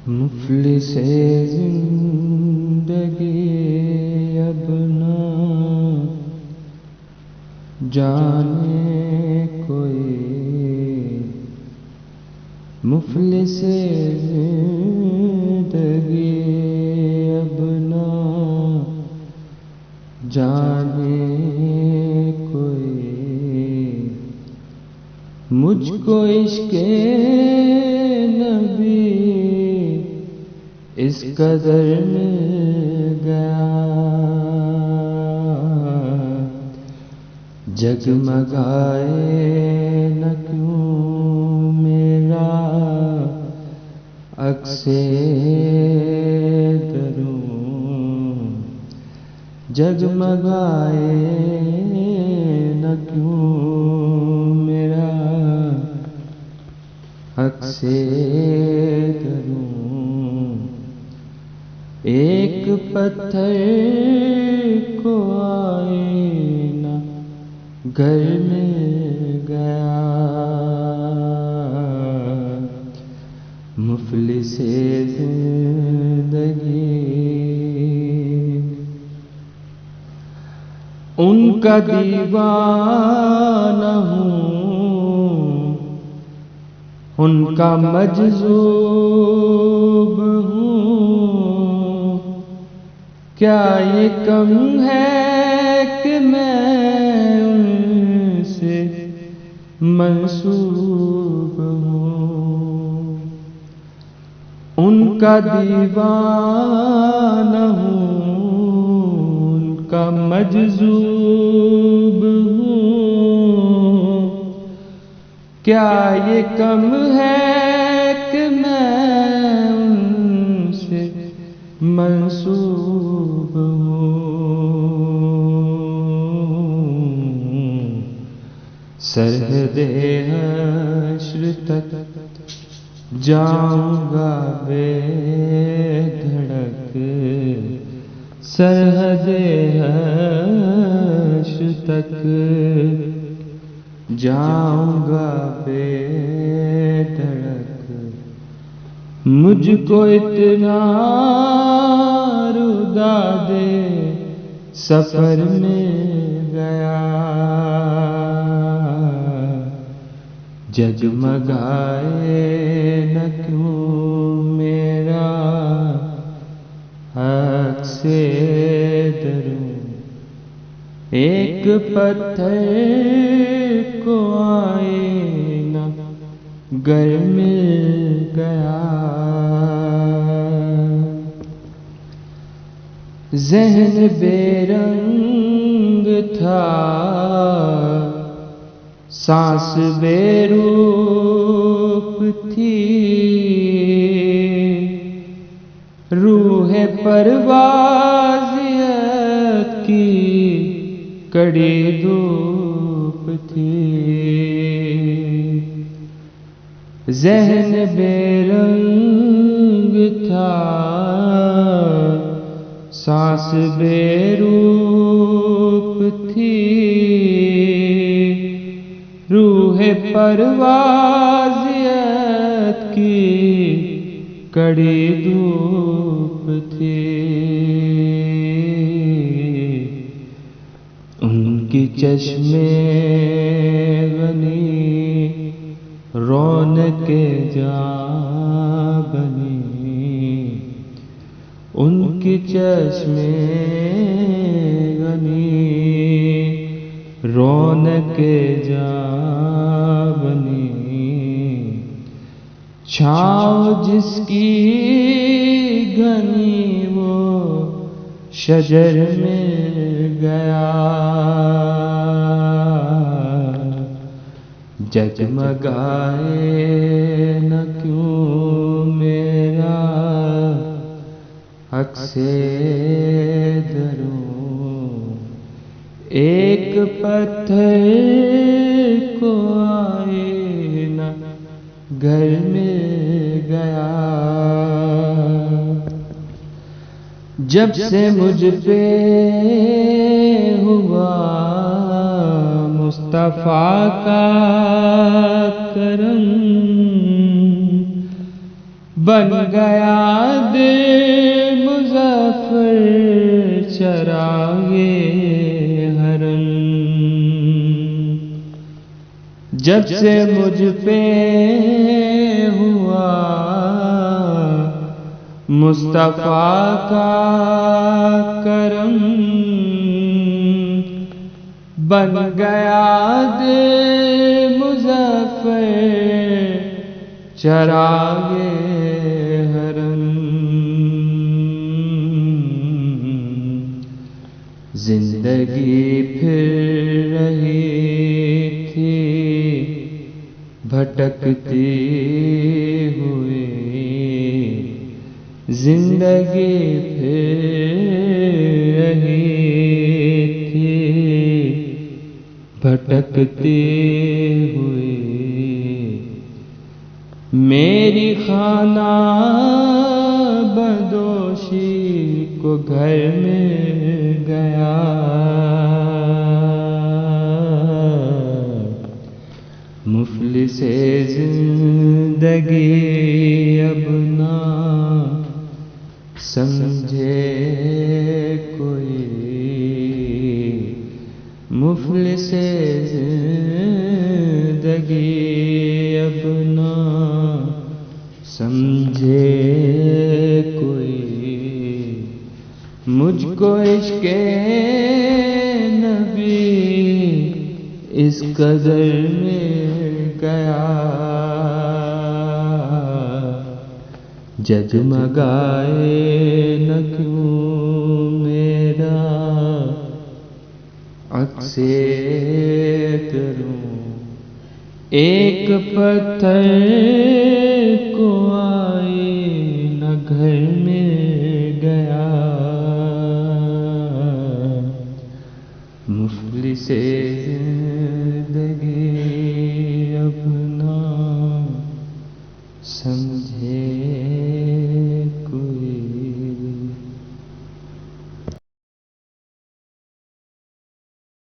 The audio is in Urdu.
مفلس زندگی اب نہ جانے کوئی، مفلس زندگی اب نہ جانے کوئی، مجھ کو عشق نبی اس قدر مل گیا، جگمگائے نہ کیوں میرا عکس دروں، جگمگائے نہ کیوں میرا عکس دروں، ایک پتھر کو آئینہ گھر مل گیا، مفلس زندگی ان کا دیوانہ ہوں، ان کا مجذوب ہوں، کیا یہ کم ہے کہ میں ان سے منسوب ہوں، ان کا دیوانہ ہوں، ان کا مجذوب ہوں، کیا یہ کم ہے کہ میں ان سے منسوب ہوں، سرحد حشر تک جاؤں گا بے دھڑک، سرحد حشر تک جاؤں گا بے دھڑک، مجھ کو اتنا ردا دے سفر میں گیا، جگمگائے نہ کیوں میرا عکس دروں، ایک پتھر کو آئینہ گھر مل گیا، ذہن بے رنگ تھا، سانس بے روپ تھی، روح پروازیت کی کڑی دھوپ تھی، ذہن بے رنگ تھا، سانس بے روپ تھی، روح پروازیت کی کڑی دھوپ تھی، ان کی چشمے غنی رونق جاں بنی، ان کی چشمے غنی رونق جاں بنی، چھاؤں جس کی گھنی وہ شجر مل گیا، جگمگائے نہ کیوں میرا عکس دروں، ایک پتھر کو آئینہ گھر مل گیا، جب سے مجھ پہ ہوا مصطفیٰ کا کرم، بن گیا دل مظفر چراغے حرم، جب سے مجھ پہ ہوا مصطفیٰ کا کرم، بن گیا دل مظفر چراغے حرم، زندگی پھر رہی تھی بھٹکتی ہوئی، زندگی پھر رہی تھی بھٹکتی ہوئی، میری خانہ بدوشی کو گھر مل گیا، مفلس زندگی اب نہ سمجھے کوئی، مفلس زندگی اب نہ سمجھے کوئی، مجھ کو عشق نبی اس قدر مل گیا، جگمگائے نہ کیوں میرا عکس کروں، ایک پتھر